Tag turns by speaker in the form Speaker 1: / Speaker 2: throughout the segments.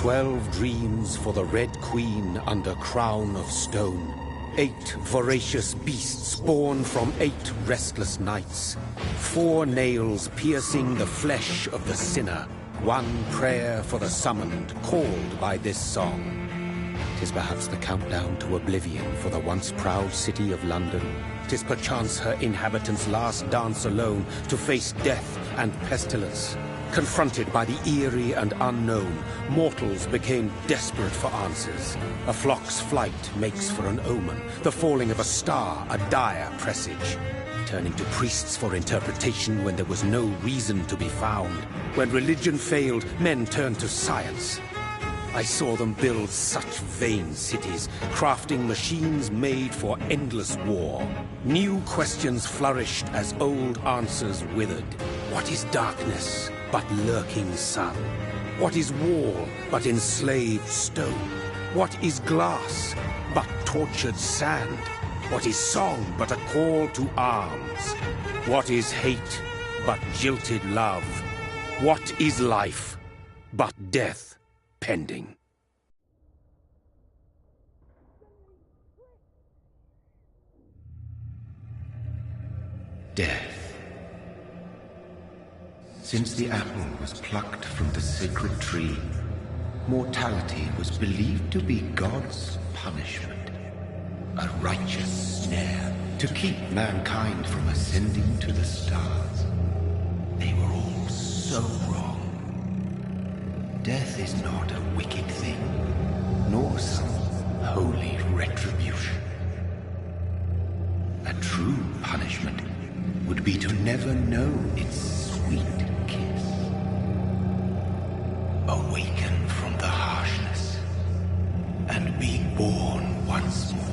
Speaker 1: 12 dreams for the Red Queen under crown of stone. 8 voracious beasts born from 8 restless nights. 4 nails piercing the flesh of the sinner. 1 prayer for the summoned, called by this song. 'Tis perhaps the countdown to oblivion for the once proud city of London. 'Tis perchance her inhabitants' last dance alone to face death and pestilence. Confronted by the eerie and unknown, mortals became desperate for answers. A flock's flight makes for an omen, the falling of a star a dire presage. Turning to priests for interpretation when there was no reason to be found. When religion failed, men turned to science. I saw them build such vain cities, crafting machines made for endless war. New questions flourished as old answers withered. What is darkness but lurking sun? What is wall but enslaved stone? What is glass but tortured sand? What is song but a call to arms? What is hate but jilted love? What is life but death pending?
Speaker 2: Death. Since the apple was plucked from the sacred tree, mortality was believed to be God's punishment. A righteous snare to keep mankind from ascending to the stars. They were all so wrong. Death is not a wicked thing, nor some holy retribution. A true punishment would be to never know its sweet kiss. Awaken from the harshness and be born once more.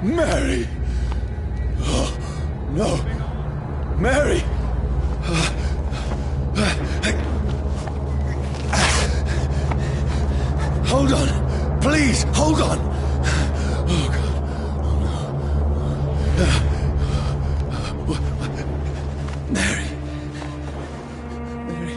Speaker 3: Mary! Oh, no! Mary! Hold on! Please, hold on! Oh, God. Oh, no. Mary. Mary.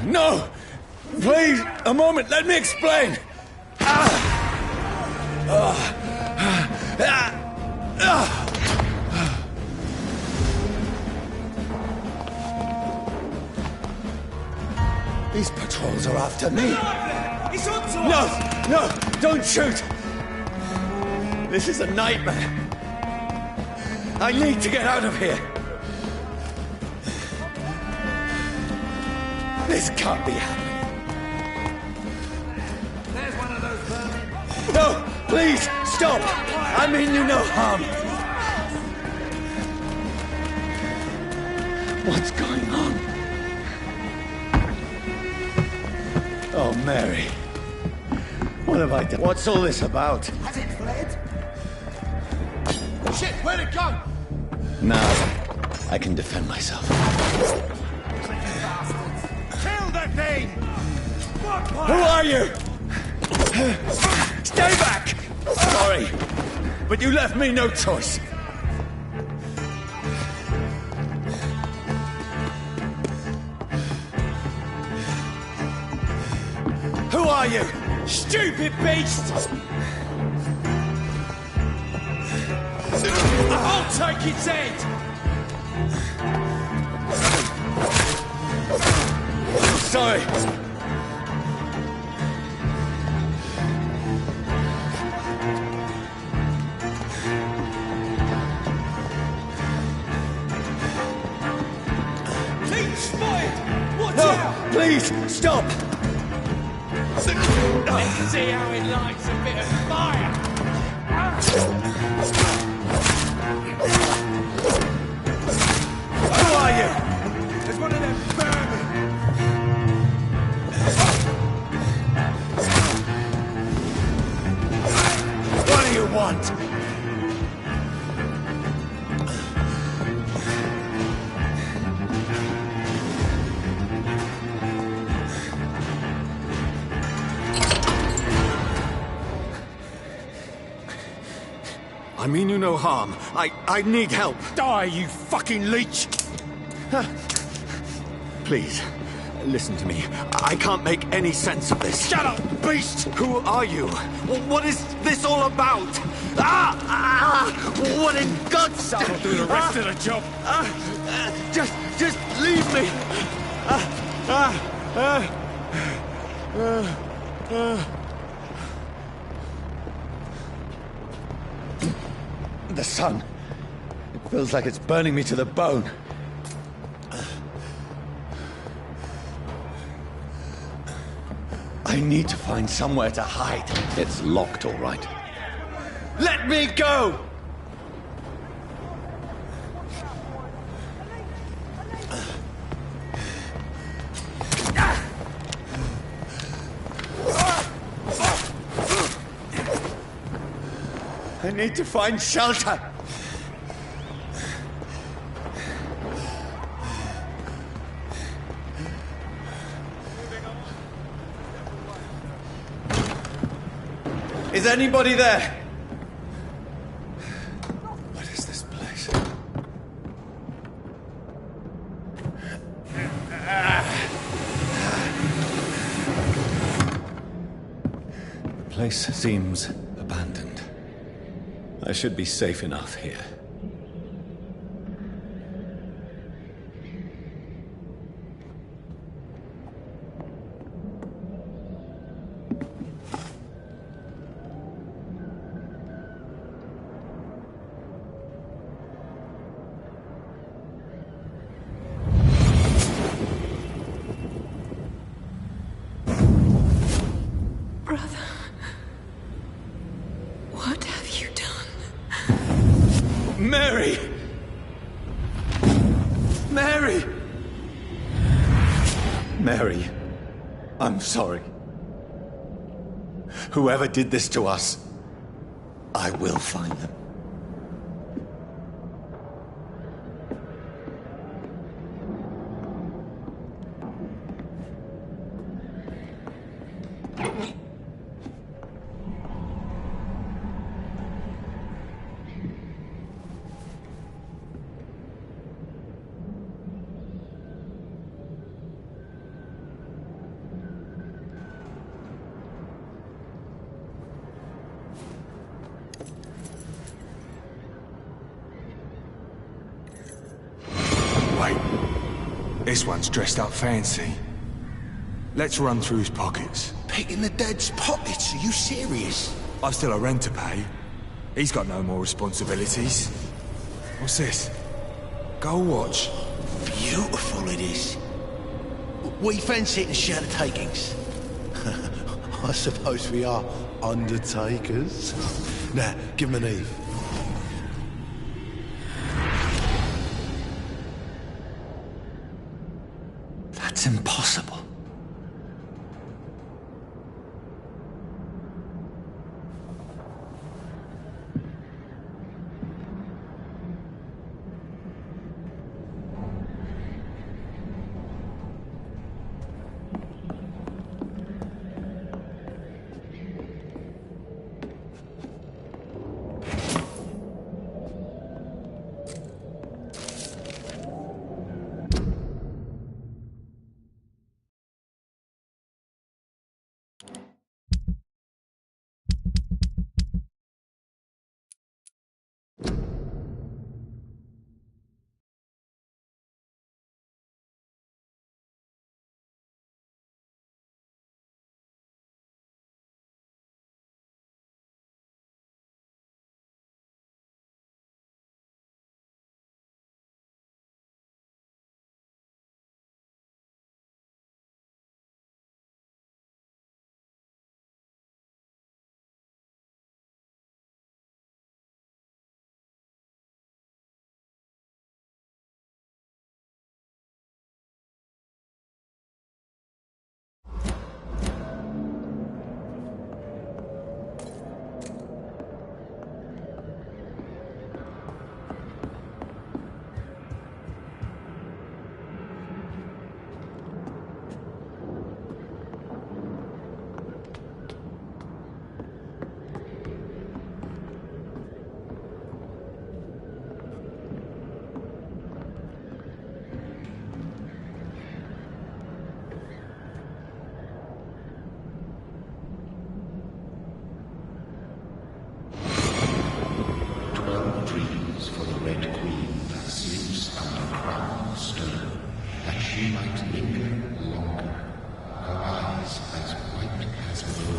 Speaker 3: No! Please, a moment, let me explain! These patrols are after me.
Speaker 4: He's on to
Speaker 3: No!
Speaker 4: us!
Speaker 3: No! Don't shoot! This is a nightmare. I need to get out of here. This can't be happening.
Speaker 4: There's one of those vermin.
Speaker 3: No! Please, stop! I mean you no harm. What's going on? Oh, Mary. What have I done? What's all this about?
Speaker 4: Has it fled? Shit, where'd it go?
Speaker 3: Now, I can defend myself.
Speaker 4: Kill that thing!
Speaker 3: Who are you? Stay back! Sorry, but you left me no choice. Who are you? Stupid beast! I'll take its head! Sorry.
Speaker 4: Team spotted! Watch
Speaker 3: No,
Speaker 4: out!
Speaker 3: please, stop!
Speaker 4: Let's see how it likes a bit of fire!
Speaker 3: Who are you?
Speaker 4: There's one of them vermin!
Speaker 3: What do you want? I mean you no harm. I need help.
Speaker 4: Die, you fucking leech!
Speaker 3: Please, listen to me. I can't make any sense of this.
Speaker 4: Shut up, beast!
Speaker 3: Who are you? What is this all about? What in God's name?
Speaker 4: I'll do the rest of the job.
Speaker 3: Just leave me. The sun. It feels like it's burning me to the bone. I need to find somewhere to hide. It's locked, all right. Let me go! I need to find shelter. Is anybody there? What is this place? The place seems abandoned. I should be safe enough here.
Speaker 5: Brother, what have you done?
Speaker 3: Mary! Mary! Mary, I'm sorry. Whoever did this to us, I will find them.
Speaker 4: Wait. This one's dressed up fancy. Let's run through his pockets.
Speaker 3: Picking the dead's pockets? Are you serious?
Speaker 4: I've still a rent to pay. He's got no more responsibilities. What's this? Gold watch.
Speaker 3: Beautiful it is. We fancy it and share the takings. I suppose we are undertakers. Now, give him an Eve.
Speaker 1: That's impossible.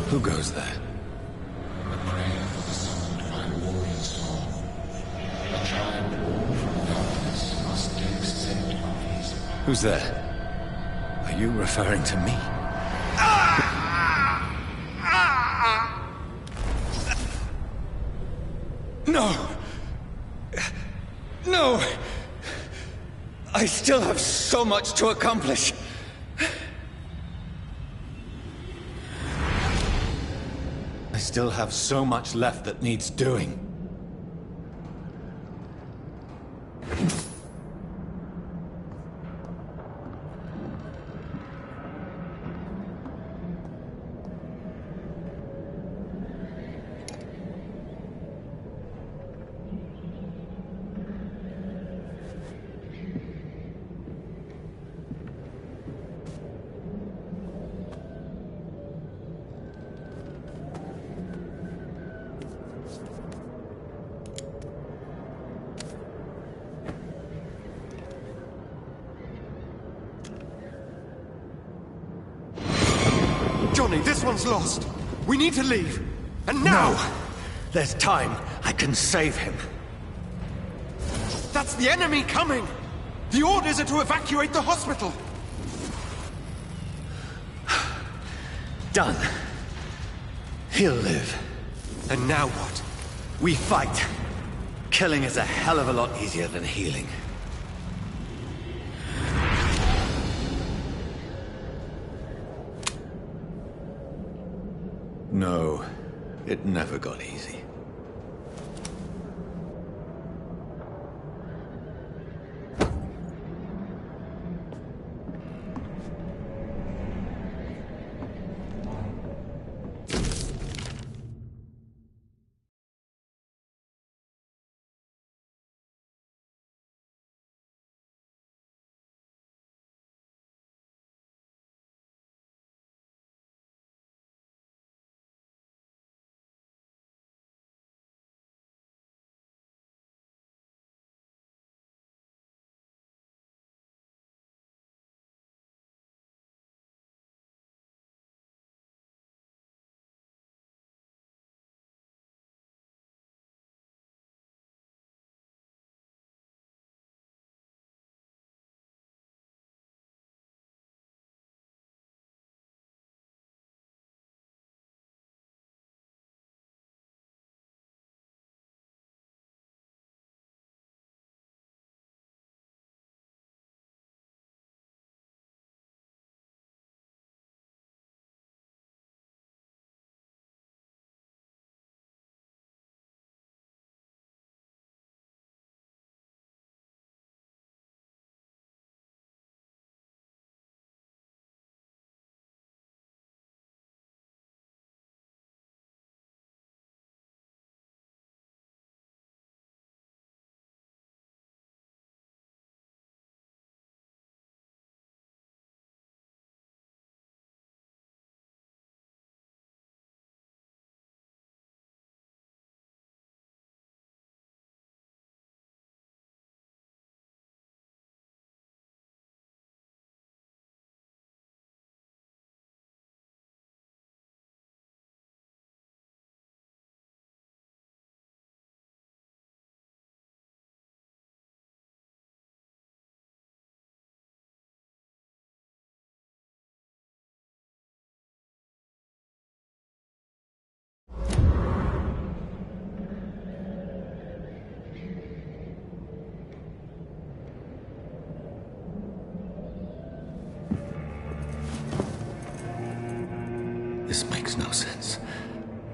Speaker 1: Who goes there? Who's there? Are you referring to me? No! No! I still have so much to accomplish. I still have so much left that needs doing.
Speaker 3: Johnny, this one's lost. We need to leave. And now!
Speaker 1: No! There's time. I can save him.
Speaker 3: That's the enemy coming! The orders are to evacuate the hospital!
Speaker 1: Done. He'll live.
Speaker 3: And now what?
Speaker 1: We fight. Killing is a hell of a lot easier than healing. No, it never got easy.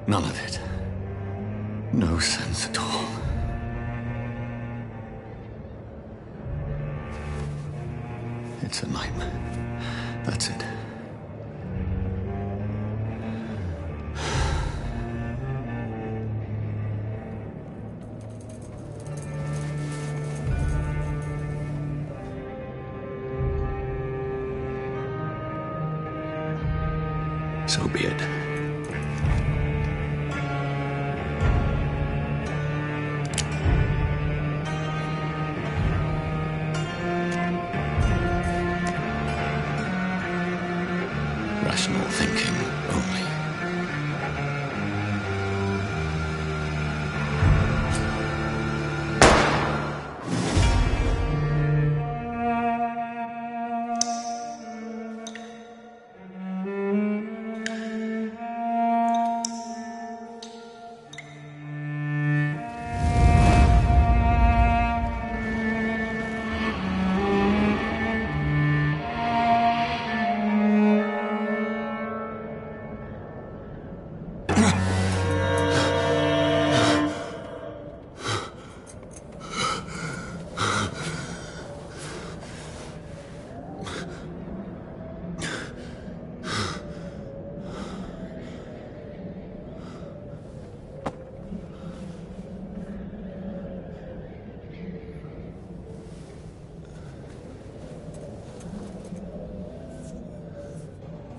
Speaker 6: None of it. No sense at all. It's a nightmare. That's it. So be it. Rational thinking only.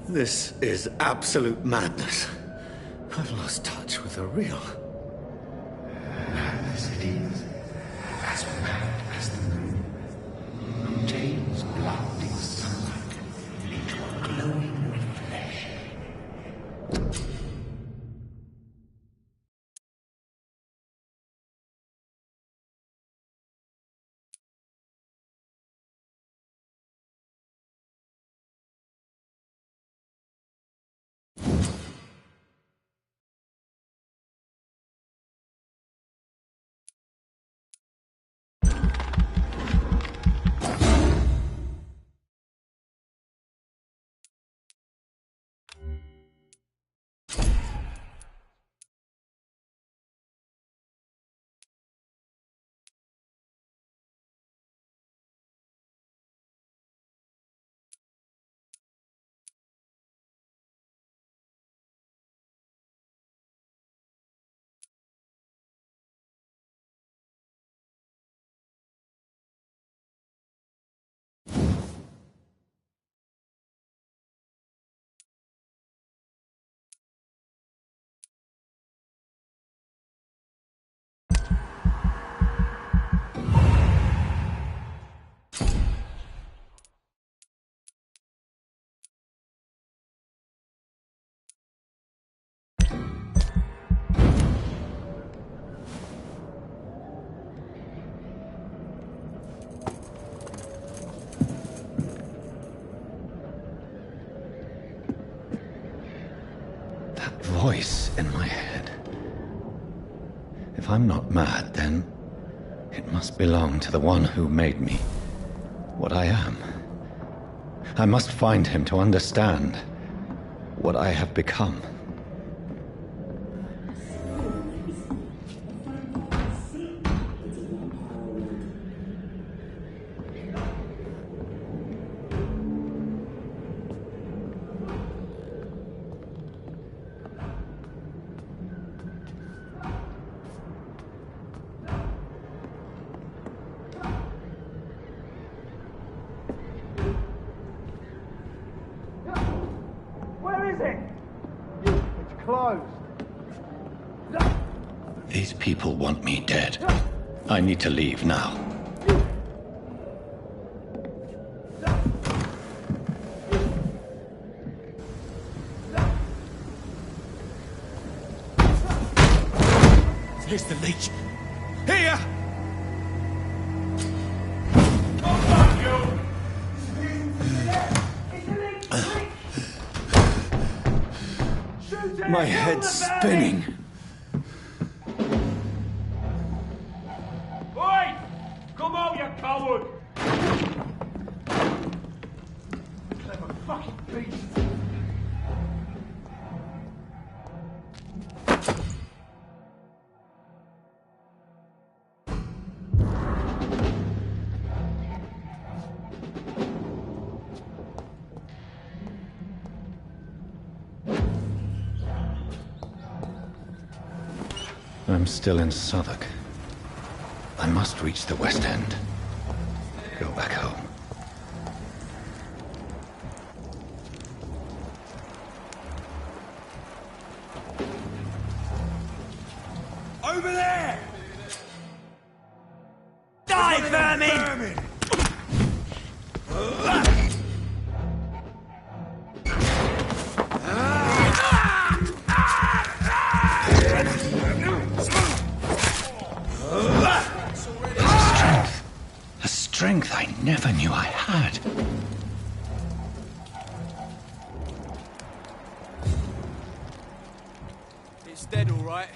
Speaker 6: This is absolute madness. I've lost touch with the real.
Speaker 2: Madness it is. As mad as the moon. Contains blinding sunlight into a glowing reflection.
Speaker 6: Voice in my head. If I'm not mad, then it must belong to the one who made me what I am. I must find him to understand what I have become. These people want me dead. I need to leave now.
Speaker 4: Here's the leech. Here! My head's spinning.
Speaker 7: Oi! Come out, you coward! Clever fucking beast!
Speaker 6: I'm still in Southwark. I must reach the West End. Go back home.
Speaker 4: Over there! Die, vermin!
Speaker 6: A strength I never knew I had.
Speaker 4: It's dead, all right.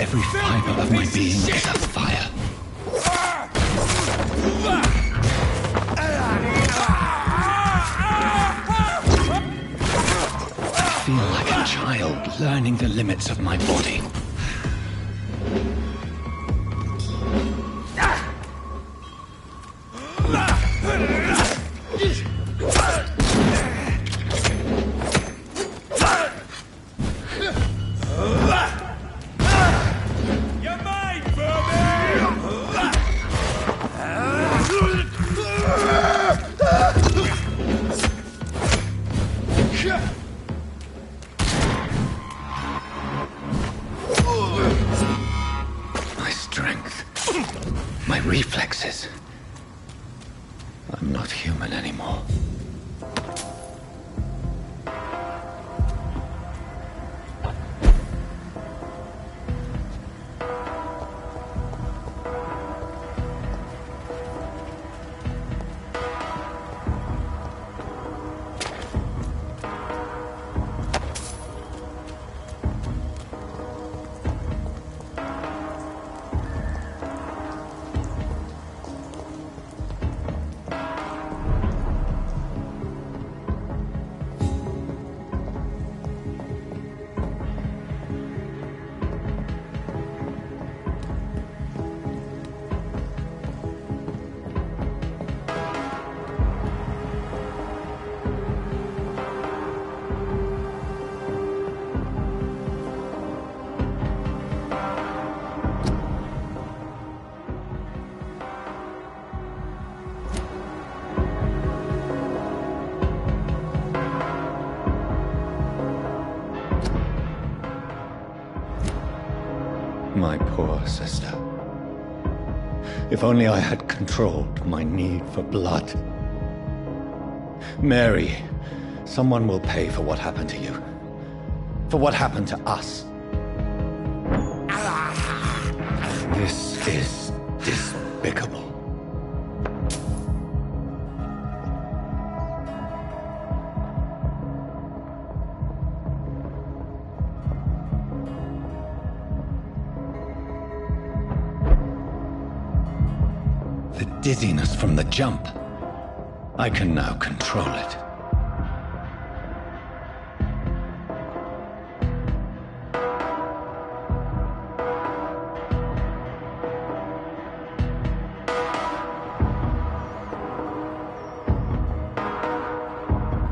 Speaker 6: Every fiber of my being is afire. I feel like a child learning the limits of my body. My reflexes. I'm not human anymore. My poor sister. If only I had controlled my need for blood. Mary, someone will pay for what happened to you. For what happened to us. This is despicable. The dizziness from the jump. I can now control it.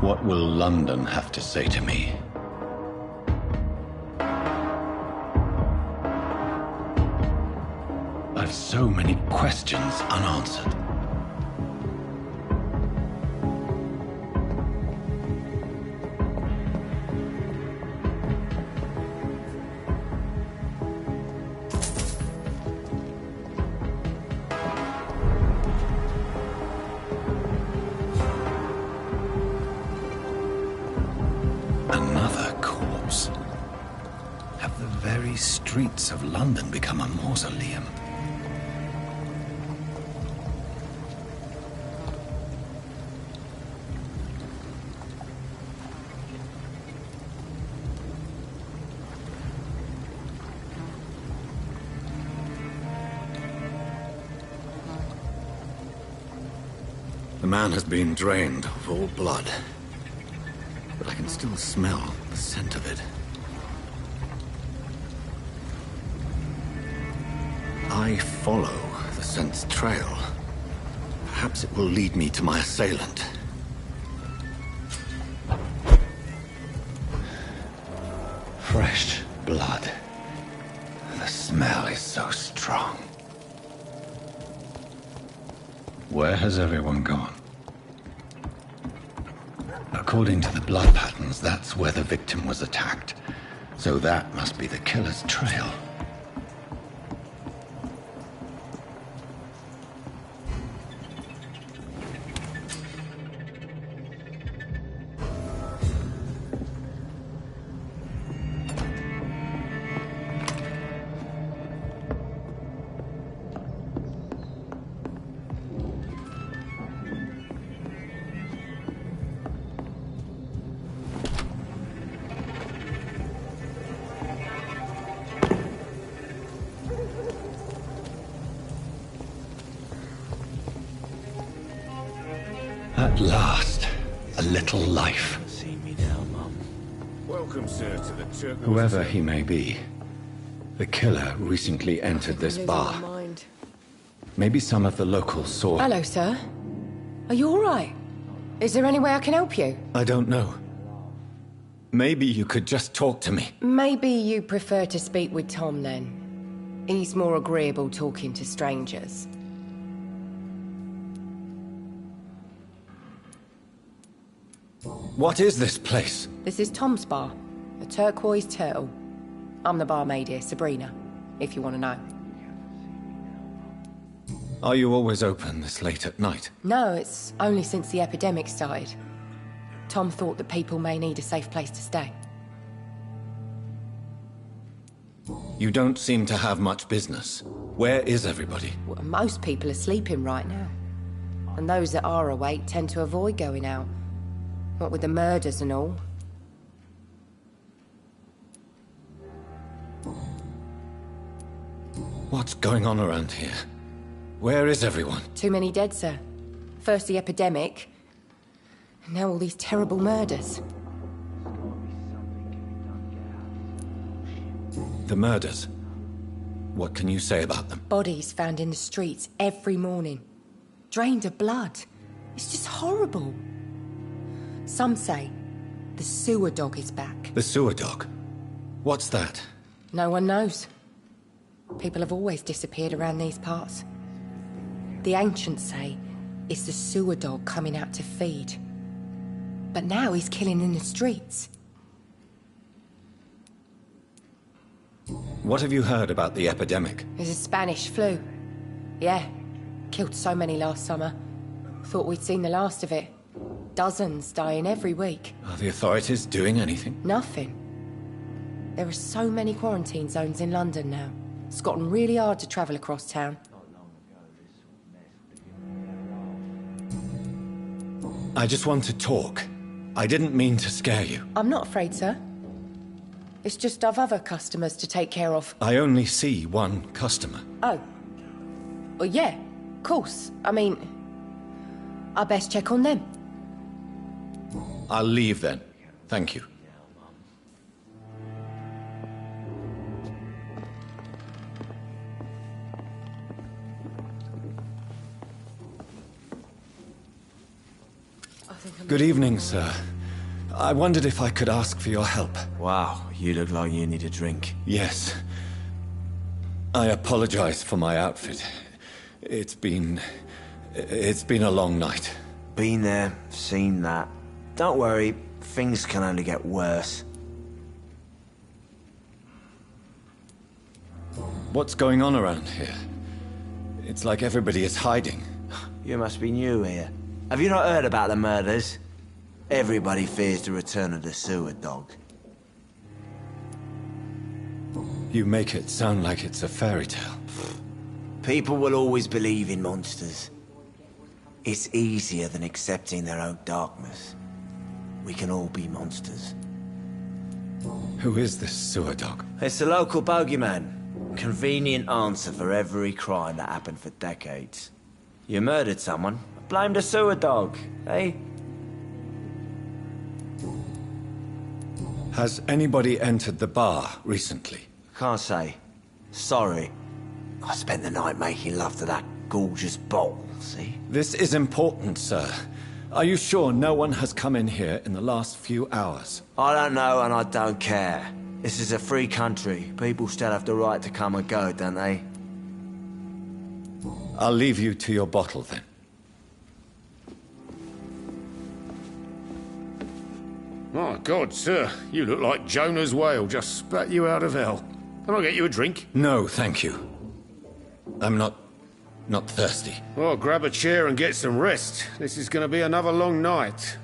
Speaker 6: What will London have to say to me? I've so many questions unanswered. Another corpse. Have the very strange streets of London become a mausoleum? The man has been drained of all blood, but I can still smell the scent of it. I follow the scent's trail. Perhaps it will lead me to my assailant. Fresh blood. The smell is so strong. Where has everyone gone? According to the blood patterns, that's where the victim was attacked. So that must be the killer's trail. At last, a little life.
Speaker 3: See me now, Mum.
Speaker 7: Welcome, sir, to the Turk.
Speaker 6: Whoever he may be, the killer recently entered this bar. Maybe some of the locals saw...
Speaker 8: Hello, sir. Are you all right? Is there any way I can help you?
Speaker 6: I don't know. Maybe you could just talk to me.
Speaker 8: Maybe you prefer to speak with Tom, then. He's more agreeable talking to strangers.
Speaker 6: What is this place?
Speaker 8: This is Tom's bar, the Turquoise Turtle. I'm the barmaid here, Sabrina, if you want to know.
Speaker 6: Are you always open this late at night?
Speaker 8: No, it's only since the epidemic started. Tom thought that people may need a safe place to stay.
Speaker 6: You don't seem to have much business. Where is everybody?
Speaker 8: Well, most people are sleeping right now. And those that are awake tend to avoid going out. What with the murders and all.
Speaker 6: What's going on around here? Where is everyone?
Speaker 8: Too many dead, sir. First the epidemic, and now all these terrible murders.
Speaker 6: The murders. What can you say about them?
Speaker 8: Bodies found in the streets every morning. Drained of blood. It's just horrible. Some say the sewer dog is back.
Speaker 6: The sewer dog? What's that?
Speaker 8: No one knows. People have always disappeared around these parts. The ancients say it's the sewer dog coming out to feed. But now he's killing in the streets.
Speaker 6: What have you heard about the epidemic?
Speaker 8: There's a Spanish flu. Yeah, killed so many last summer. Thought we'd seen the last of it. Dozens dying every week.
Speaker 6: Are the authorities doing anything?
Speaker 8: Nothing. There are so many quarantine zones in London now. It's gotten really hard to travel across town.
Speaker 6: I just want to talk. I didn't mean to scare you.
Speaker 8: I'm not afraid, sir. It's just I've other customers to take care of.
Speaker 6: I only see one customer.
Speaker 8: Oh. Well, yeah, of course. I mean, I best check on them.
Speaker 6: I'll leave then. Thank you. Good evening, sir. I wondered if I could ask for your help.
Speaker 3: Wow, you look like you need a drink.
Speaker 6: Yes. I apologize for my outfit. It's been a long night.
Speaker 3: Been there, seen that. Don't worry, things can only get worse.
Speaker 6: What's going on around here? It's like everybody is hiding.
Speaker 3: You must be new here. Have you not heard about the murders? Everybody fears the return of the sewer dog.
Speaker 6: You make it sound like it's a fairy tale.
Speaker 9: People will always believe in monsters. It's easier than accepting their own darkness. We can all be monsters.
Speaker 6: Who is this sewer dog?
Speaker 9: It's a local bogeyman. Convenient answer for every crime that happened for decades. You murdered someone, blame the sewer dog, eh?
Speaker 6: Has anybody entered the bar recently?
Speaker 9: Can't say. Sorry. I spent the night making love to that gorgeous bowl, see?
Speaker 6: This is important, sir. Are you sure no one has come in here in the last few hours?
Speaker 9: I don't know and I don't care. This is a free country. People still have the right to come and go, don't they?
Speaker 6: I'll leave you to your bottle, then.
Speaker 7: My God, sir, you look like Jonah's whale just spat you out of hell. Can I get you a drink?
Speaker 6: No, thank you. I'm not thirsty.
Speaker 7: Well, grab a chair and get some rest. This is going to be another long night.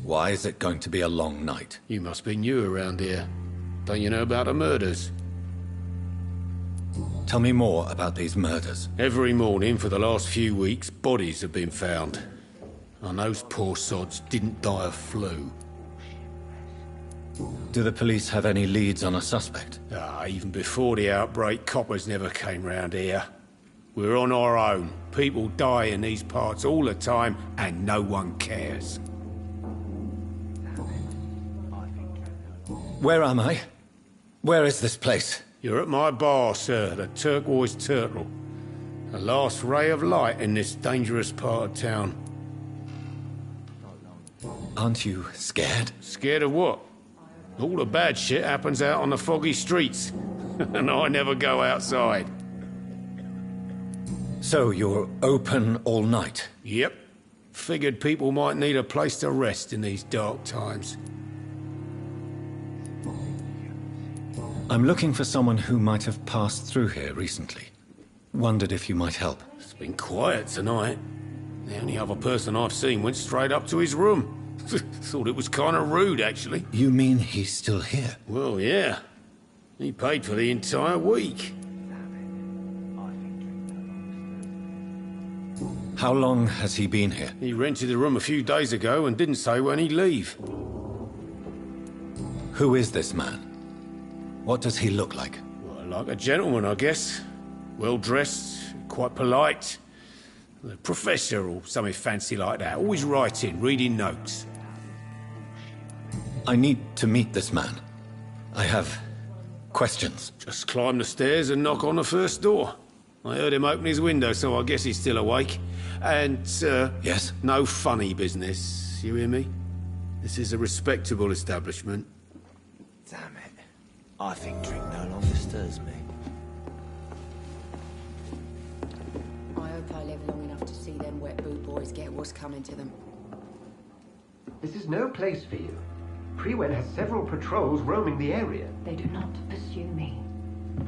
Speaker 6: Why is it going to be a long night?
Speaker 7: You must be new around here. Don't you know about the murders?
Speaker 6: Tell me more about these murders.
Speaker 7: Every morning for the last few weeks, bodies have been found. And those poor sods didn't die of flu.
Speaker 6: Do the police have any leads on a suspect?
Speaker 7: Even before the outbreak, coppers never came round here. We're on our own. People die in these parts all the time, and no one cares.
Speaker 6: Where am I? Where is this place?
Speaker 7: You're at my bar, sir, the Turquoise Turtle. The last ray of light in this dangerous part of town.
Speaker 6: Aren't you scared?
Speaker 7: Scared of what? All the bad shit happens out on the foggy streets. And I never go outside.
Speaker 6: So you're open all night?
Speaker 7: Yep. Figured people might need a place to rest in these dark times.
Speaker 6: I'm looking for someone who might have passed through here recently. Wondered if you might help.
Speaker 7: It's been quiet tonight. The only other person I've seen went straight up to his room. Thought it was kind of rude, actually.
Speaker 6: You mean he's still here?
Speaker 7: Well, yeah. He paid for the entire week.
Speaker 6: How long has he been here?
Speaker 7: He rented the room a few days ago and didn't say when he'd leave.
Speaker 6: Who is this man? What does he look like?
Speaker 7: Well, like a gentleman, I guess. Well-dressed, quite polite. A professor or something fancy like that. Always writing, reading notes.
Speaker 6: I need to meet this man. I have questions.
Speaker 7: Just climb the stairs and knock on the first door. I heard him open his window, so I guess he's still awake. And,
Speaker 6: Yes?
Speaker 7: no funny business. You hear me? This is a respectable establishment.
Speaker 9: Damn it. I think drink no longer stirs me.
Speaker 8: I hope I live long enough to see them wet boot boys get what's coming to them.
Speaker 10: This is no place for you. Prewen has several patrols roaming the area.
Speaker 5: They do not pursue me.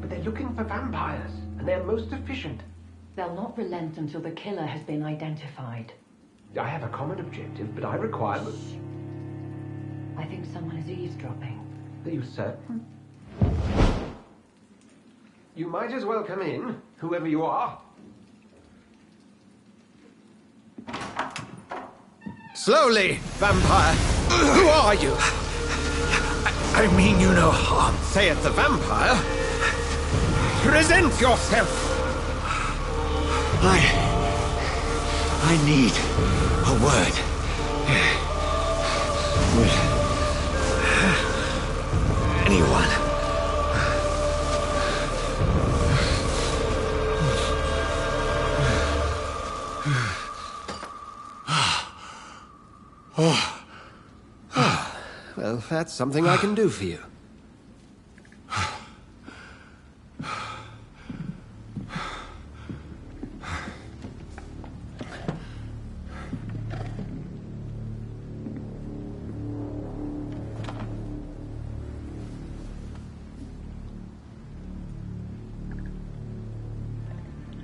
Speaker 10: But they're looking for vampires, and they're most efficient.
Speaker 5: They'll not relent until the killer has been identified.
Speaker 10: I have a common objective, but I require...
Speaker 5: I think someone is eavesdropping.
Speaker 10: Are you certain? You might as well come in, whoever you are.
Speaker 3: Slowly, vampire. Who are you?
Speaker 10: I mean you no harm.
Speaker 3: Say it, the vampire. Present yourself.
Speaker 10: I need a word. Will anyone?
Speaker 3: Well, that's something I can do for you.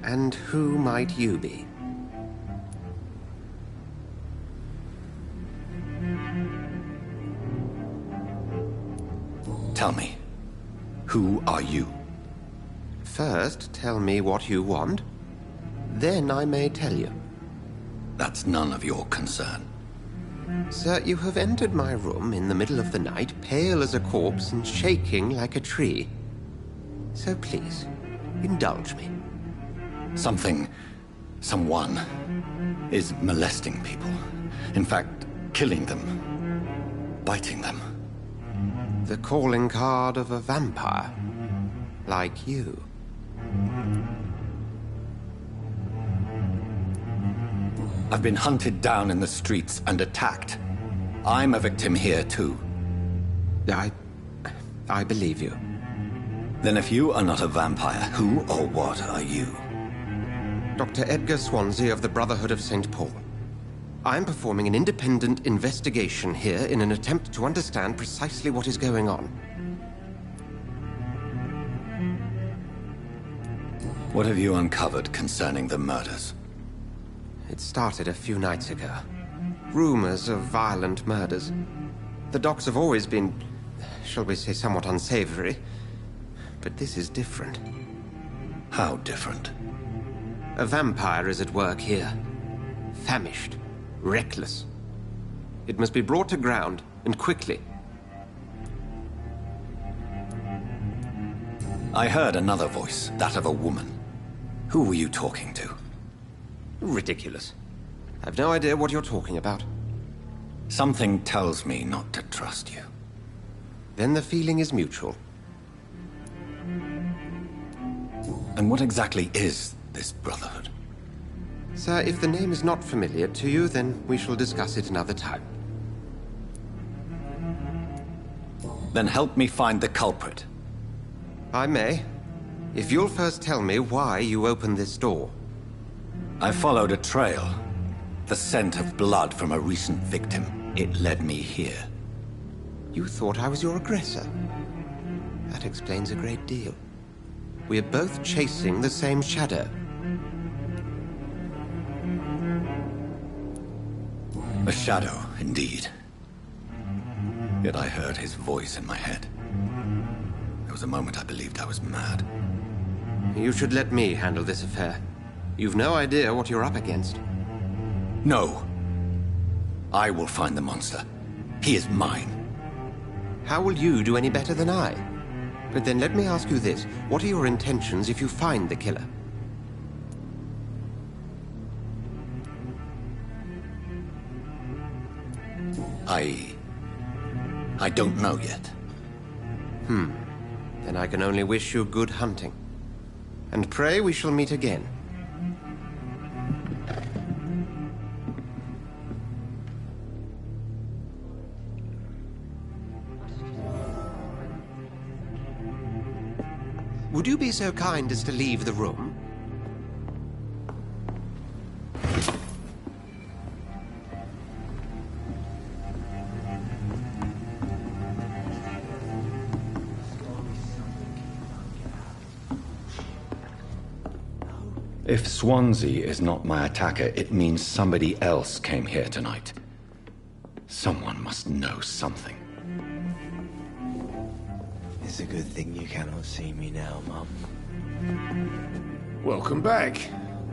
Speaker 3: And who might you be?
Speaker 6: Tell me, who are you?
Speaker 11: First, tell me what you want. Then I may tell you.
Speaker 6: That's none of your concern.
Speaker 11: Sir, you have entered my room in the middle of the night, pale as a corpse and shaking like a tree. So please, indulge me.
Speaker 6: Someone is molesting people. In fact, killing them. Biting them.
Speaker 11: The calling card of a vampire. Like you.
Speaker 6: I've been hunted down in the streets and attacked. I'm a victim here, too.
Speaker 11: I believe you.
Speaker 6: Then if you are not a vampire, who or what are you?
Speaker 11: Dr. Edgar Swansea of the Brotherhood of St. Paul. I'm performing an independent investigation here in an attempt to understand precisely what is going on.
Speaker 6: What have you uncovered concerning the murders?
Speaker 11: It started a few nights ago. Rumors of violent murders. The docs have always been, shall we say, somewhat unsavory. But this is different.
Speaker 6: How different?
Speaker 11: A vampire is at work here. Famished. Reckless. It must be brought to ground, and quickly.
Speaker 6: I heard another voice, that of a woman. Who were you talking to?
Speaker 11: Ridiculous. I've no idea what you're talking about.
Speaker 6: Something tells me not to trust you.
Speaker 11: Then the feeling is mutual.
Speaker 6: And what exactly is this Brotherhood?
Speaker 11: Sir, if the name is not familiar to you, then we shall discuss it another time.
Speaker 6: Then help me find the culprit.
Speaker 11: I may. If you'll first tell me why you opened this door.
Speaker 6: I followed a trail. The scent of blood from a recent victim. It led me here.
Speaker 11: You thought I was your aggressor. That explains a great deal. We're both chasing the same shadow.
Speaker 6: A shadow, indeed. Yet I heard his voice in my head. There was a moment I believed I was mad.
Speaker 11: You should let me handle this affair. You've no idea what you're up against.
Speaker 6: No. I will find the monster. He is mine.
Speaker 11: How will you do any better than I? But then let me ask you this. What are your intentions if you find the killer?
Speaker 6: I don't know yet.
Speaker 11: Then I can only wish you good hunting. And pray we shall meet again. Would you be so kind as to leave the room?
Speaker 6: If Swansea is not my attacker, it means somebody else came here tonight. Someone must know something.
Speaker 9: It's a good thing you cannot see me now, Mum.
Speaker 7: Welcome back.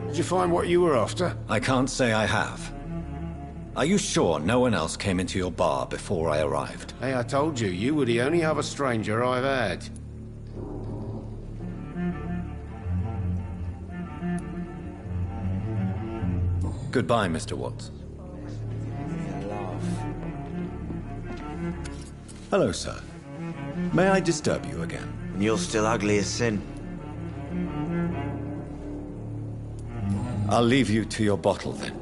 Speaker 7: Did you find what you were after?
Speaker 6: I can't say I have. Are you sure no one else came into your bar before I arrived?
Speaker 7: Hey, I told you, you were the only other stranger I've had.
Speaker 6: Goodbye, Mr. Watts. Hello, sir. May I disturb you again?
Speaker 9: And you're still ugly as sin.
Speaker 6: I'll leave you to your bottle, then.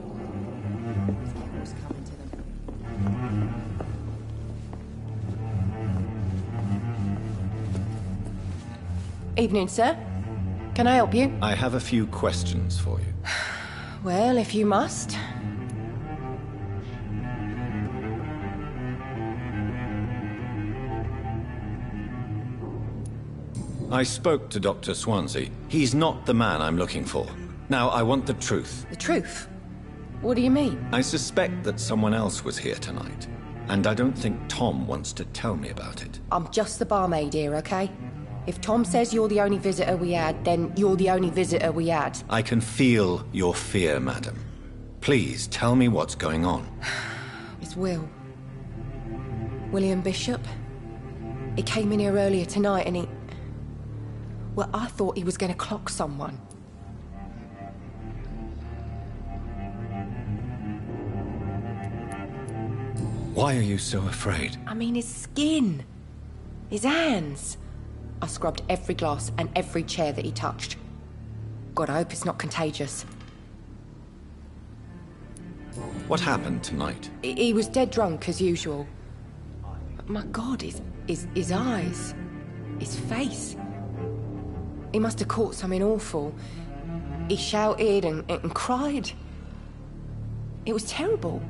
Speaker 8: Evening, sir. Can I help you?
Speaker 6: I have a few questions for you.
Speaker 8: Well, if you must.
Speaker 6: I spoke to Dr. Swansea. He's not the man I'm looking for. Now, I want the truth.
Speaker 8: The truth? What do you mean?
Speaker 6: I suspect that someone else was here tonight. And I don't think Tom wants to tell me about it.
Speaker 8: I'm just the barmaid here, okay? If Tom says you're the only visitor we had, then you're the only visitor we had.
Speaker 6: I can feel your fear, madam. Please, tell me what's going on.
Speaker 8: It's Will. William Bishop. He came in here earlier tonight and he... Well, I thought he was going to clock someone.
Speaker 6: Why are you so afraid?
Speaker 8: I mean, his skin. His hands. I scrubbed every glass and every chair that he touched. God, I hope it's not contagious.
Speaker 6: What happened tonight?
Speaker 8: He was dead drunk, as usual. But my God, his eyes. His face. He must have caught something awful. He shouted and cried. It was terrible.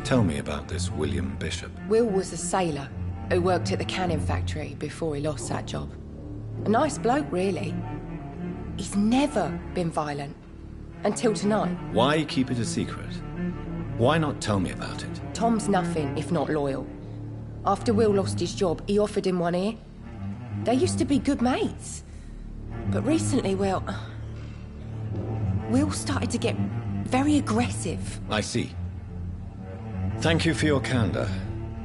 Speaker 6: Tell me about this William Bishop.
Speaker 8: Will was a sailor who worked at the canning factory before he lost that job. A nice bloke, really. He's never been violent. Until tonight.
Speaker 6: Why keep it a secret? Why not tell me about it?
Speaker 8: Tom's nothing if not loyal. After Will lost his job, he offered him one ear. They used to be good mates. But recently, well... Will started to get very aggressive.
Speaker 6: I see. Thank you for your candor.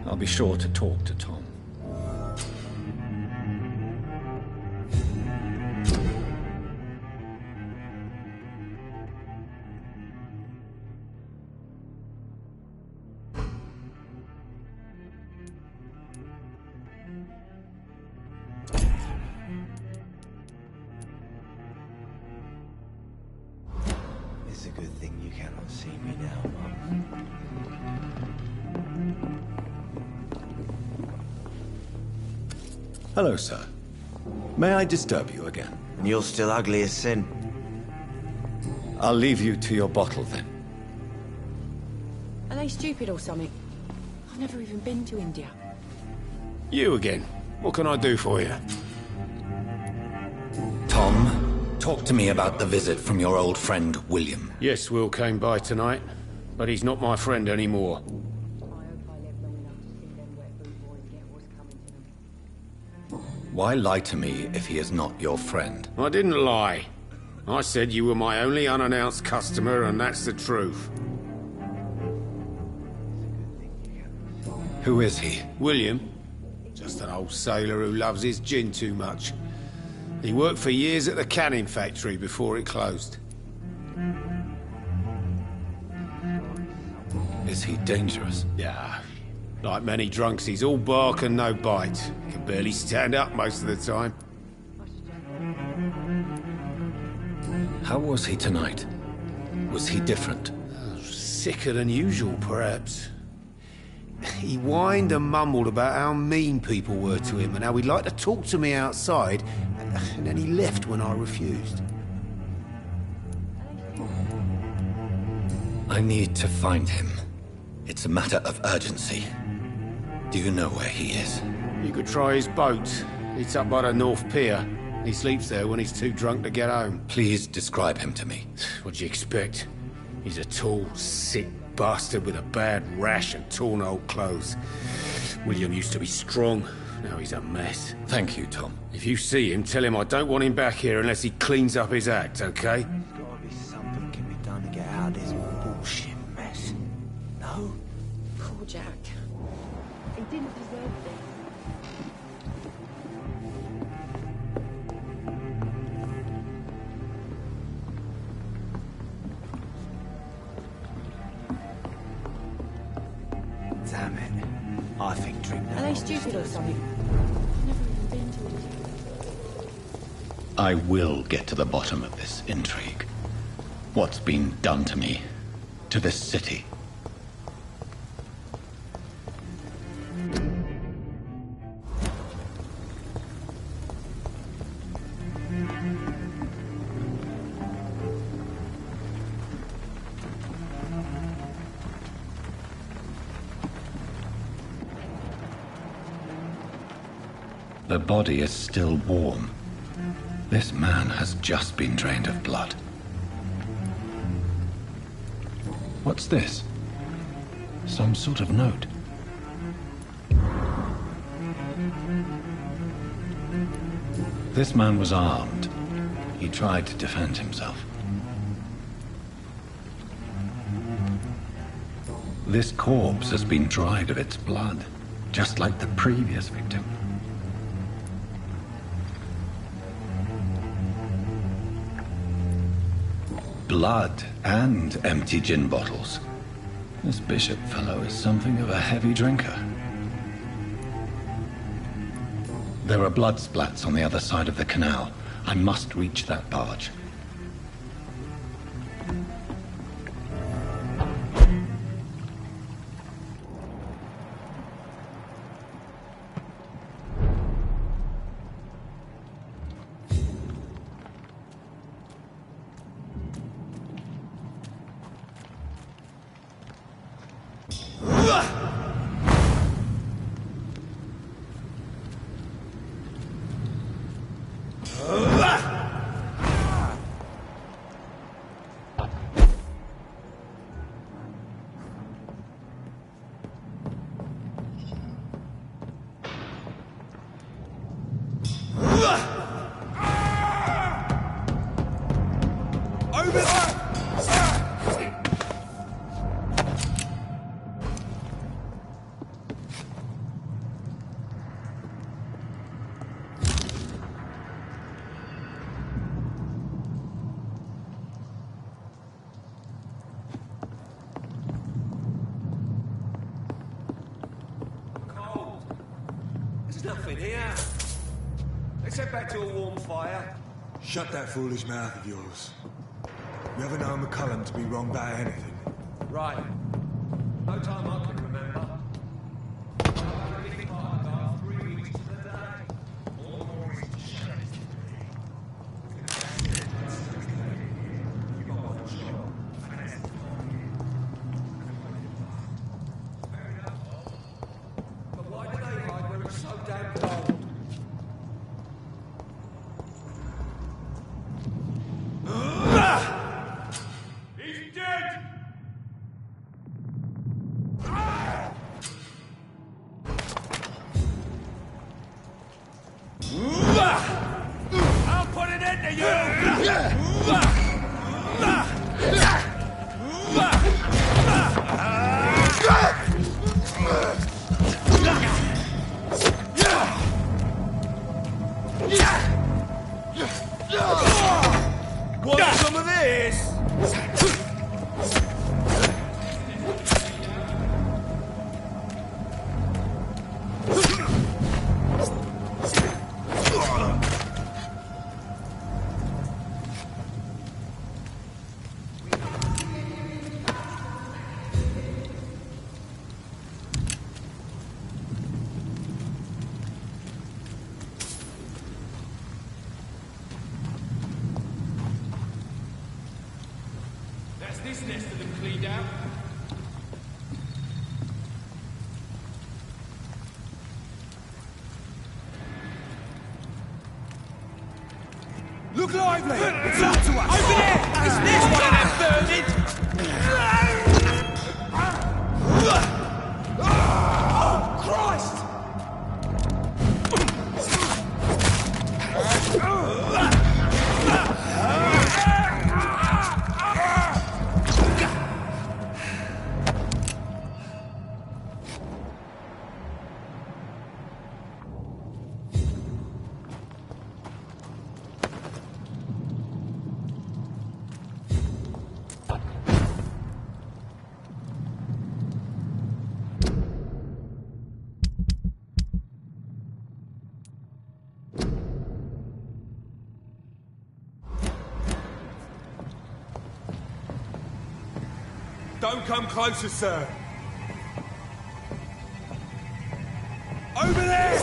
Speaker 6: I'll be sure to talk to Tom.
Speaker 9: It's a good thing you cannot see me now, Mum.
Speaker 6: Hello, sir. May I disturb you again?
Speaker 9: And you're still ugly as sin.
Speaker 6: I'll leave you to your bottle, then.
Speaker 8: Are they stupid or something? I've never even been to India.
Speaker 7: You again. What can I do for you?
Speaker 6: Tom, talk to me about the visit from your old friend, William.
Speaker 7: Yes, Will came by tonight, but he's not my friend anymore.
Speaker 6: Why lie to me if he is not your friend?
Speaker 7: I didn't lie. I said you were my only unannounced customer, and that's the truth.
Speaker 6: Who is he?
Speaker 7: William. Just an old sailor who loves his gin too much. He worked for years at the canning factory before it closed.
Speaker 6: Is he dangerous?
Speaker 7: Yeah. Like many drunks, he's all bark and no bite. Can barely stand up most of the time.
Speaker 6: How was he tonight? Was he different?
Speaker 7: Sicker than usual, perhaps. He whined and mumbled about how mean people were to him and how he'd like to talk to me outside, and then he left when I refused.
Speaker 6: I need to find him. It's a matter of urgency. Do you know where he is?
Speaker 7: You could try his boat. It's up by the North Pier. He sleeps there when he's too drunk to get home.
Speaker 6: Please describe him to me.
Speaker 7: What do you expect? He's a tall, sick bastard with a bad rash and torn old clothes. William used to be strong. Now he's a mess.
Speaker 6: Thank you, Tom.
Speaker 7: If you see him, tell him I don't want him back here unless he cleans up his act, okay?
Speaker 9: There's gotta be something can be done to get out of this bullshit mess. No?
Speaker 8: Poor Jack. He didn't deserve this.
Speaker 9: Damn it. I think drink
Speaker 8: Are they stupid or something? I've never even been to India.
Speaker 6: I will get to the bottom of this intrigue. What's been done to me? To this city? The body is still warm. This man has just been drained of blood. What's this? Some sort of note. This man was armed. He tried to defend himself. This corpse has been dried of its blood, just like the previous victim. Blood and empty gin bottles. This bishop fellow is something of a heavy drinker. There are blood splats on the other side of the canal. I must reach that barge.
Speaker 4: Shut that foolish mouth of yours. You ever known McCullum to be wrong about anything?
Speaker 12: Right. No time I can remember. But why do they hide where it's so damn cold? He's dead! I'll put an end to you! Want some of this? That's this nest of them cleaned out. Look lively! It's up to us! Over there! Isn't this one of them burning? Oh, Christ! Don't come closer, sir. Over there!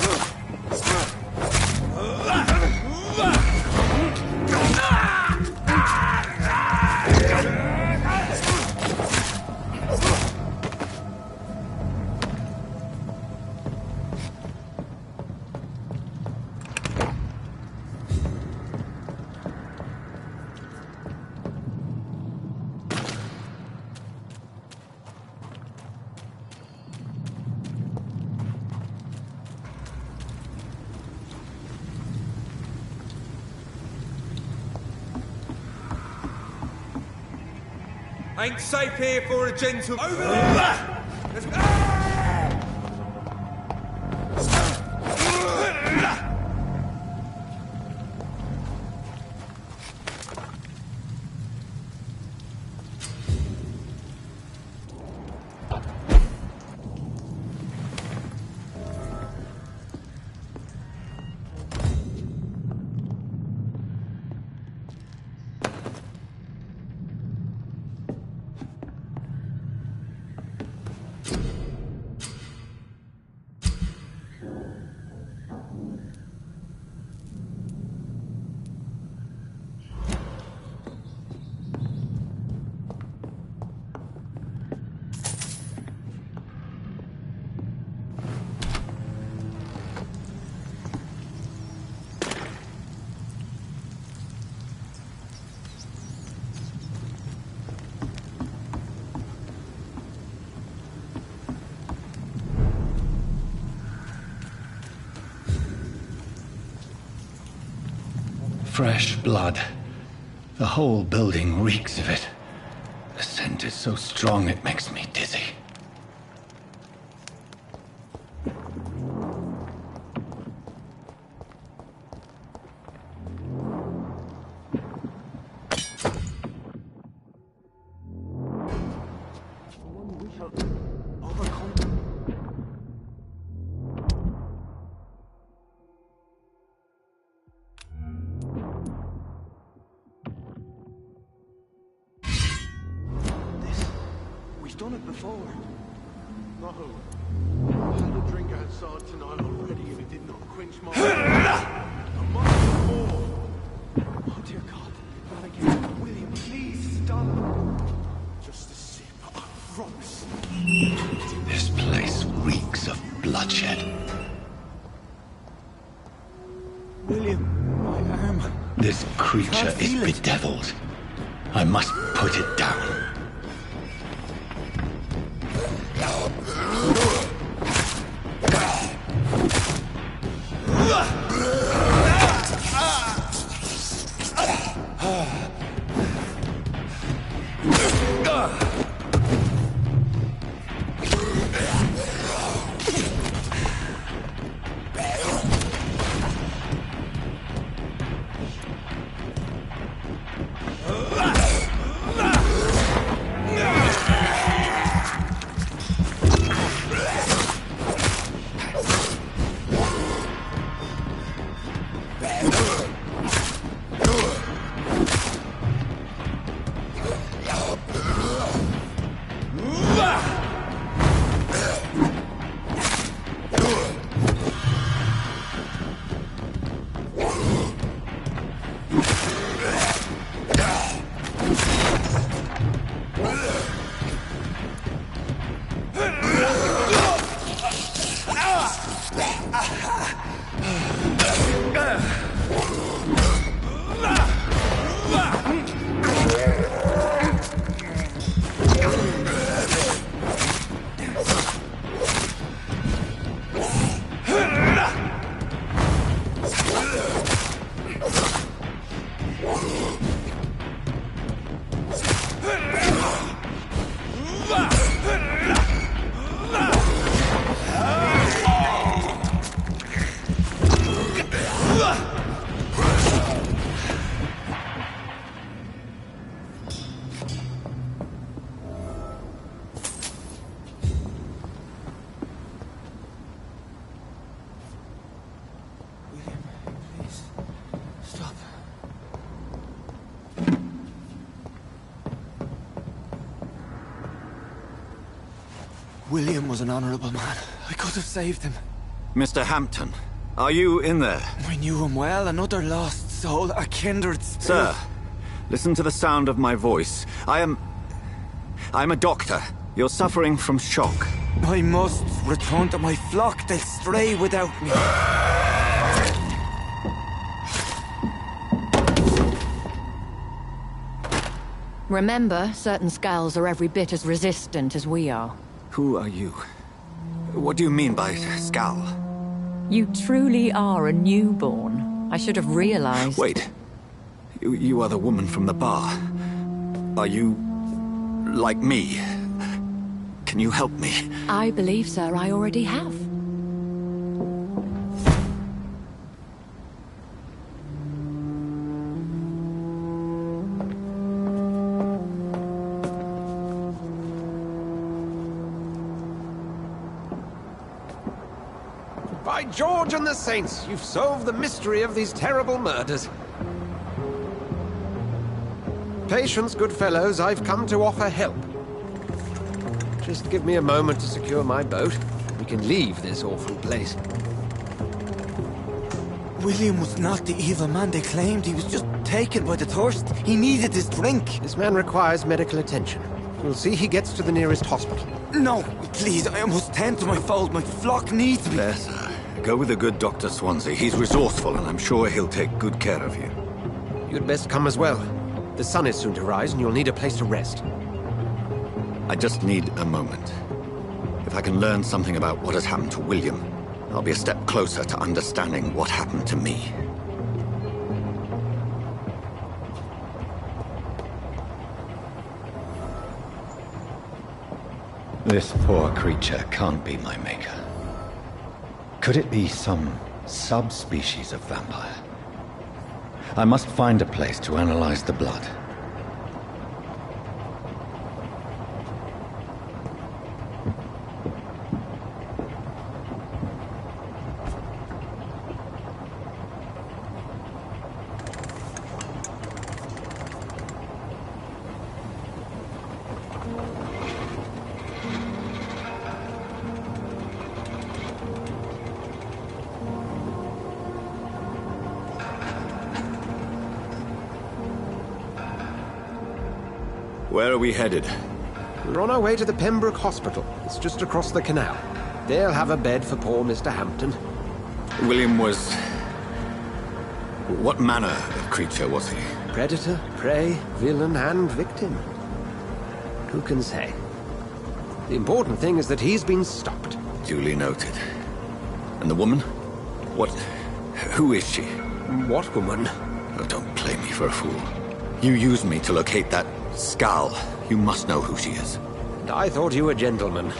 Speaker 12: Ain't safe here for a gentle... Over there!
Speaker 6: Fresh blood. The whole building reeks of it. The scent is so strong it makes me dizzy.
Speaker 3: We've done it before. No. I had a drink outside tonight already and it did not quench my... A month more. Oh dear God. Not again. William, please stop. Just a sip. I promise.
Speaker 6: This place reeks of bloodshed.
Speaker 3: William, my arm.
Speaker 6: This creature is bedeviled. I must put it down.
Speaker 9: William was an honorable man. I could have saved him.
Speaker 6: Mr. Hampton, are you in there?
Speaker 9: I knew him well, another lost soul, a kindred spirit.
Speaker 6: Sir, listen to the sound of my voice. I'm a doctor. You're suffering from shock.
Speaker 9: I must return to my flock. They'll stray without me.
Speaker 13: Remember, certain skulls are every bit as resistant as we are.
Speaker 6: Who are you? What do you mean by skull?
Speaker 13: You truly are a newborn. I should have realized.
Speaker 6: Wait. You are the woman from the bar. Are you... like me. Can you help me?
Speaker 13: I believe, sir, I already have.
Speaker 11: By George and the Saints, you've solved the mystery of these terrible murders. Patience, good fellows, I've come to offer help. Just give me a moment to secure my boat. We can leave this awful place.
Speaker 12: William was not the evil man they claimed. He was just taken by the thirst. He needed his drink.
Speaker 11: This man requires medical attention. We'll see he gets to the nearest hospital.
Speaker 12: No, please, I must tend to my fold. My flock needs me.
Speaker 6: There, sir. Go with the good Dr. Swansea. He's resourceful, and I'm sure he'll take good care of you.
Speaker 11: You'd best come as well. The sun is soon to rise, and you'll need a place to rest.
Speaker 6: I just need a moment. If I can learn something about what has happened to William, I'll be a step closer to understanding what happened to me. This poor creature can't be my maker. Could it be some subspecies of vampire? I must find a place to analyze the blood. Where are we headed?
Speaker 11: We're on our way to the Pembroke Hospital. It's just across the canal. They'll have a bed for poor Mr. Hampton.
Speaker 6: William was... What manner of creature was he?
Speaker 11: Predator, prey, villain, and victim. Who can say? The important thing is that he's been stopped.
Speaker 6: Duly noted. And the woman? What... Who is she?
Speaker 11: What woman?
Speaker 6: Oh, don't play me for a fool. You used me to locate that skull. You must know who she is.
Speaker 11: I thought you a gentleman.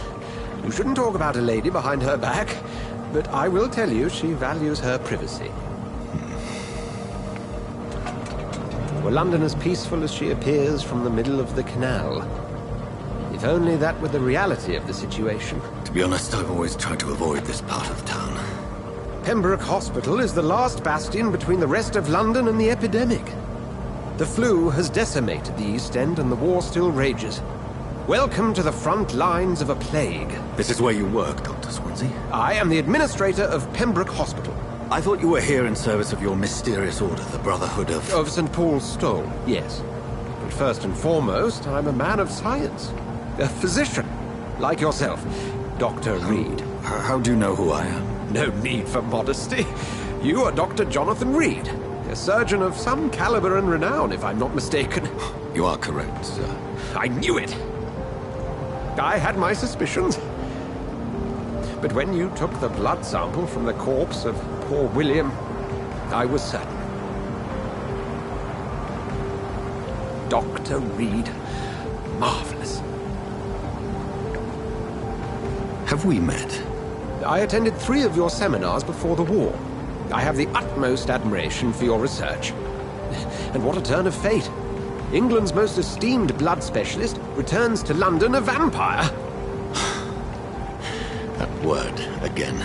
Speaker 11: You shouldn't talk about a lady behind her back, but I will tell you she values her privacy. Were London as peaceful as she appears from the middle of the canal? If only that were the reality of the situation.
Speaker 6: To be honest, I've always tried to avoid this part of town.
Speaker 11: Pembroke Hospital is the last bastion between the rest of London and the epidemic. The flu has decimated the East End and the war still rages. Welcome to the front lines of a plague.
Speaker 6: This is where you work, Dr. Swansea?
Speaker 11: I am the administrator of Pembroke Hospital.
Speaker 6: I thought you were here in service of your mysterious order, the Brotherhood of...
Speaker 11: Of St. Paul's Stole, yes. But first and foremost, I'm a man of science. A physician, like yourself, Dr. Reed.
Speaker 6: How do you know who I am?
Speaker 11: No need for modesty. You are Dr. Jonathan Reed. A surgeon of some caliber and renown, if I'm not mistaken.
Speaker 6: You are correct, sir.
Speaker 11: I knew it! I had my suspicions. But when you took the blood sample from the corpse of poor William, I was certain. Dr. Reed. Marvelous.
Speaker 6: Have we met?
Speaker 11: I attended 3 of your seminars before the war. I have the utmost admiration for your research. And what a turn of fate. England's most esteemed blood specialist returns to London a vampire.
Speaker 6: That word, again,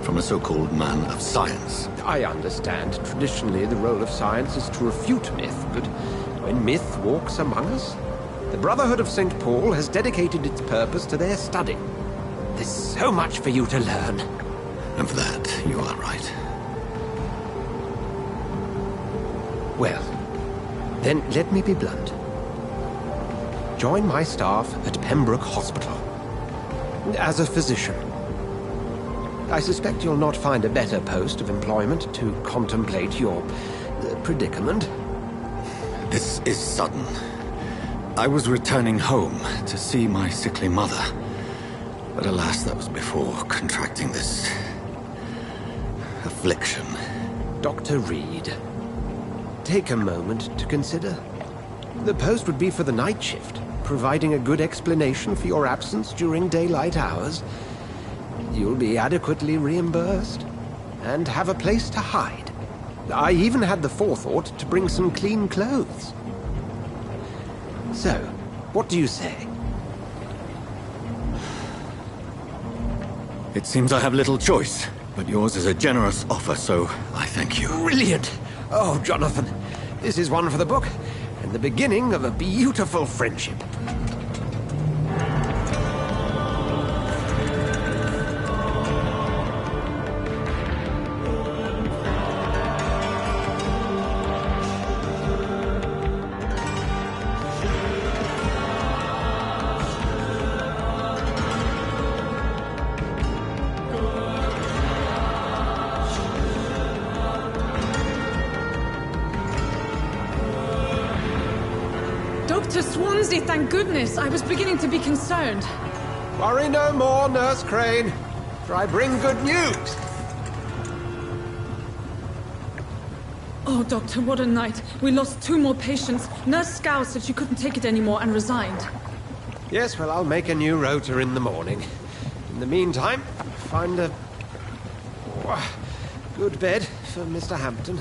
Speaker 6: from a so-called man of science.
Speaker 11: I understand. Traditionally, the role of science is to refute myth, but when myth walks among us, the Brotherhood of St. Paul has dedicated its purpose to their study. There's so much for you to learn.
Speaker 6: And for that, you are right.
Speaker 11: Well, then let me be blunt. Join my staff at Pembroke Hospital. As a physician. I suspect you'll not find a better post of employment to contemplate your predicament.
Speaker 6: This is sudden. I was returning home to see my sickly mother. But alas, that was before contracting this... affliction.
Speaker 11: Dr. Reed, take a moment to consider. The post would be for the night shift,
Speaker 2: providing a good explanation for your absence during daylight hours, you'll be adequately reimbursed and have a place to hide. I even had the forethought to bring some clean clothes. So, what do you say?
Speaker 6: It seems I have little choice, but yours is a generous offer, so I thank you.
Speaker 2: Brilliant! Oh, Jonathan, this is one for the book, and the beginning of a beautiful friendship.
Speaker 14: Dr. Swansea, thank goodness. I was beginning to be concerned.
Speaker 2: Worry no more, Nurse Crane, for I bring good news.
Speaker 14: Oh, Doctor, what a night. We lost 2 more patients. Nurse Scow said she couldn't take it anymore and resigned.
Speaker 2: Yes, well, I'll make a new rota in the morning. In the meantime, find a good bed for Mr. Hampton.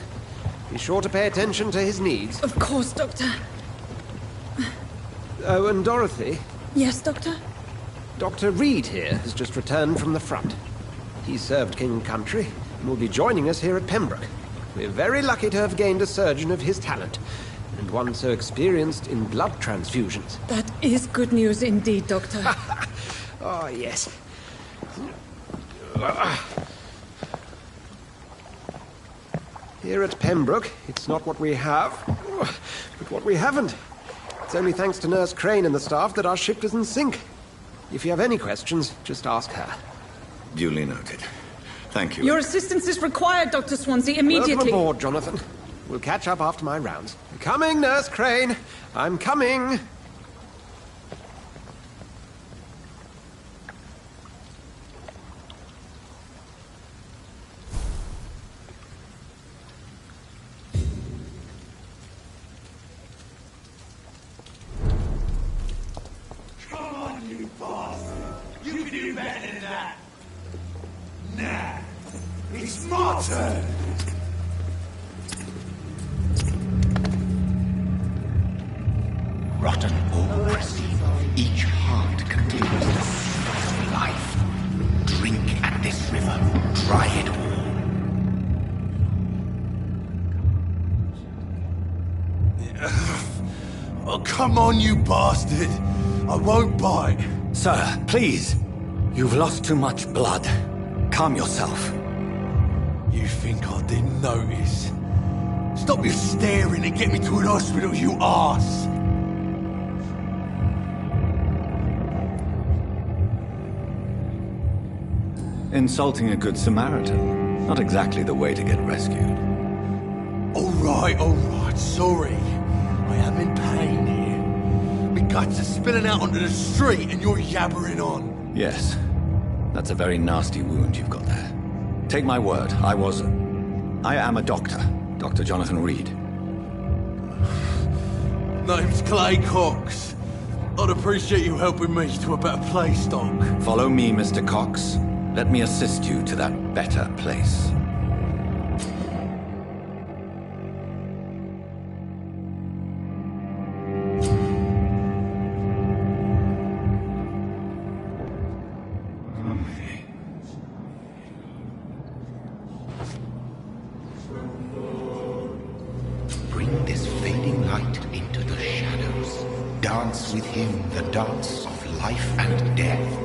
Speaker 2: Be sure to pay attention to his needs.
Speaker 14: Of course, Doctor.
Speaker 2: Oh, and Dorothy?
Speaker 14: Yes, Doctor?
Speaker 2: Dr. Reed here has just returned from the front. He served King Country and will be joining us here at Pembroke. We're very lucky to have gained a surgeon of his talent, and one so experienced in blood transfusions.
Speaker 14: That is good news indeed, Doctor.
Speaker 2: Oh, yes. Here at Pembroke, it's not what we have, but what we haven't. It's only thanks to Nurse Crane and the staff that our ship doesn't sink. If you have any questions, just ask her.
Speaker 6: Duly noted. Thank you.
Speaker 14: Your assistance is required, Dr. Swansea, immediately.
Speaker 2: Welcome aboard, Jonathan. We'll catch up after my rounds. Coming, Nurse Crane. I'm coming.
Speaker 3: Come on, you bastard! You can do better than that! Nah, it's my turn!
Speaker 2: Rotten all-crusty. Each heart contains the secret of life. Drink at this river. Try it all.
Speaker 3: Oh, come on, you bastard! I won't bite.
Speaker 6: Sir, please. You've lost too much blood. Calm yourself.
Speaker 3: You think I didn't notice? Stop your staring and get me to an hospital, you arse!
Speaker 6: Insulting a good Samaritan. Not exactly the way to get rescued.
Speaker 3: All right, sorry. I am in pain here. My guts are spilling out onto the street and you're yabbering on.
Speaker 6: Yes. That's a very nasty wound you've got there. Take my word, I am a doctor. Dr. Jonathan Reed.
Speaker 3: Name's Clay Cox. I'd appreciate you helping me to a better place, Doc.
Speaker 6: Follow me, Mr. Cox. Let me assist you to that better place.
Speaker 2: Bring this fading light into the shadows. Dance with him the dance of life and death.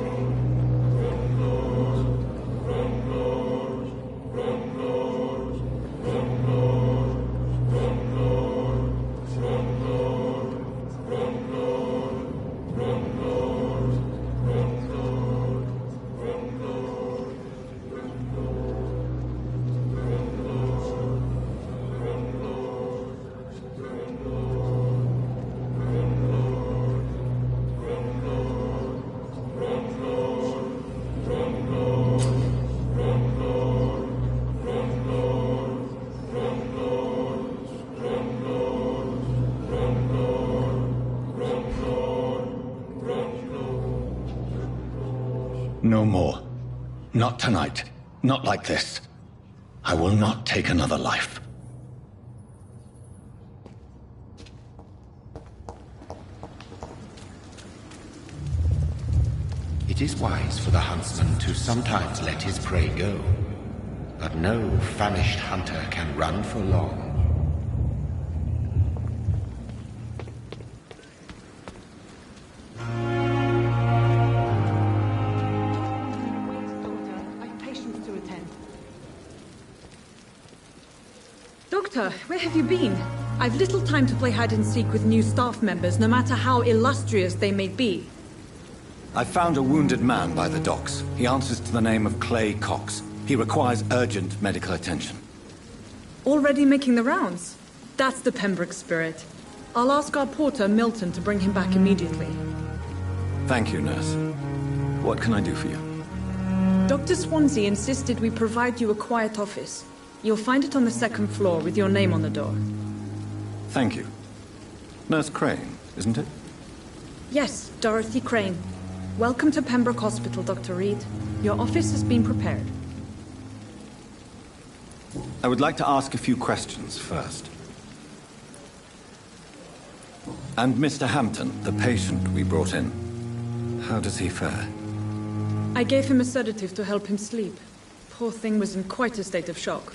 Speaker 6: No more. Not tonight. Not like this. I will not take another life.
Speaker 2: It is wise for the huntsman to sometimes let his prey go, but no famished hunter can run for long.
Speaker 14: Doctor, where have you been? I've little time to play hide and seek with new staff members, no matter how illustrious they may be.
Speaker 6: I found a wounded man by the docks. He answers to the name of Clay Cox. He requires urgent medical attention.
Speaker 14: Already making the rounds? That's the Pembroke spirit. I'll ask our porter, Milton, to bring him back immediately.
Speaker 6: Thank you, nurse. What can I do for you?
Speaker 14: Dr. Swansea insisted we provide you a quiet office. You'll find it on the second floor with your name on the door.
Speaker 6: Thank you. Nurse Crane, isn't it?
Speaker 14: Yes, Dorothy Crane. Welcome to Pembroke Hospital, Dr. Reed. Your office has been prepared.
Speaker 6: I would like to ask a few questions first. And Mr. Hampton, the patient we brought in, how does he fare?
Speaker 14: I gave him a sedative to help him sleep. Poor thing was in quite a state of shock.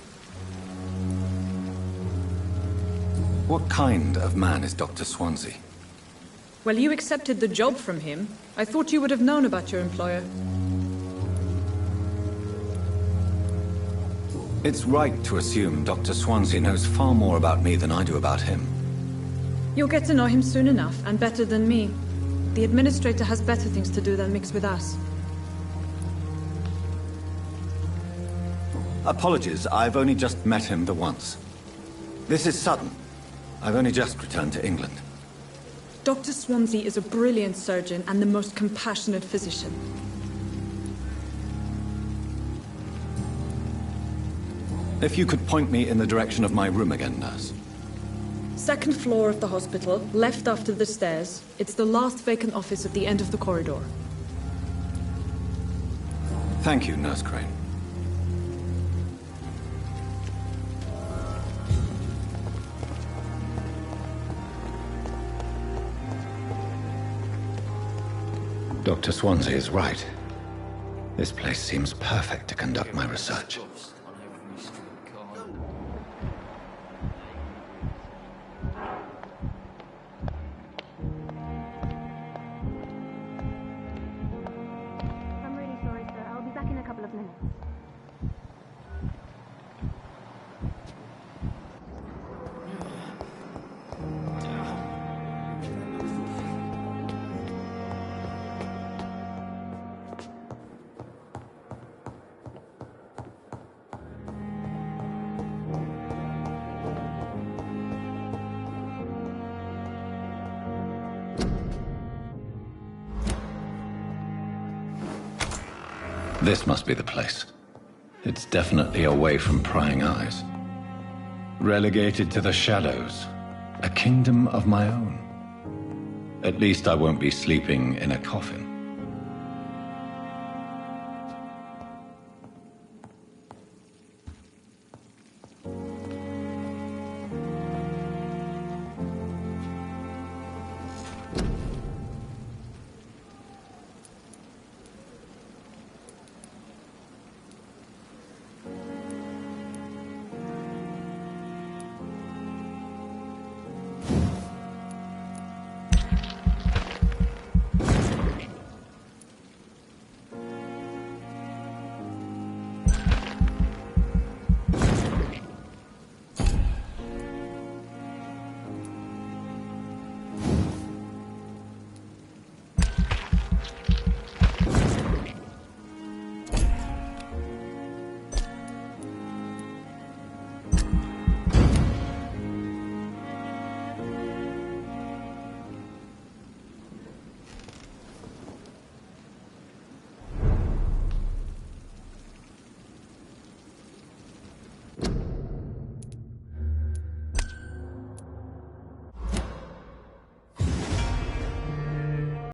Speaker 6: What kind of man is Dr. Swansea?
Speaker 14: Well, you accepted the job from him. I thought you would have known about your employer.
Speaker 6: It's right to assume Dr. Swansea knows far more about me than I do about him.
Speaker 14: You'll get to know him soon enough, and better than me. The administrator has better things to do than mix with us.
Speaker 6: Apologies, I've only just met him the once. This is sudden. I've only just returned to England.
Speaker 14: Dr. Swansea is a brilliant surgeon and the most compassionate physician.
Speaker 6: If you could point me in the direction of my room again, nurse.
Speaker 14: Second floor of the hospital, left after the stairs. It's the last vacant office at the end of the corridor.
Speaker 6: Thank you, Nurse Crane. Dr. Swansea is right. This place seems perfect to conduct my research.
Speaker 15: I'm really sorry, sir. I'll be back in a couple of minutes.
Speaker 6: This must be the place. It's definitely away from prying eyes. Relegated to the shadows. A kingdom of my own. At least I won't be sleeping in a coffin.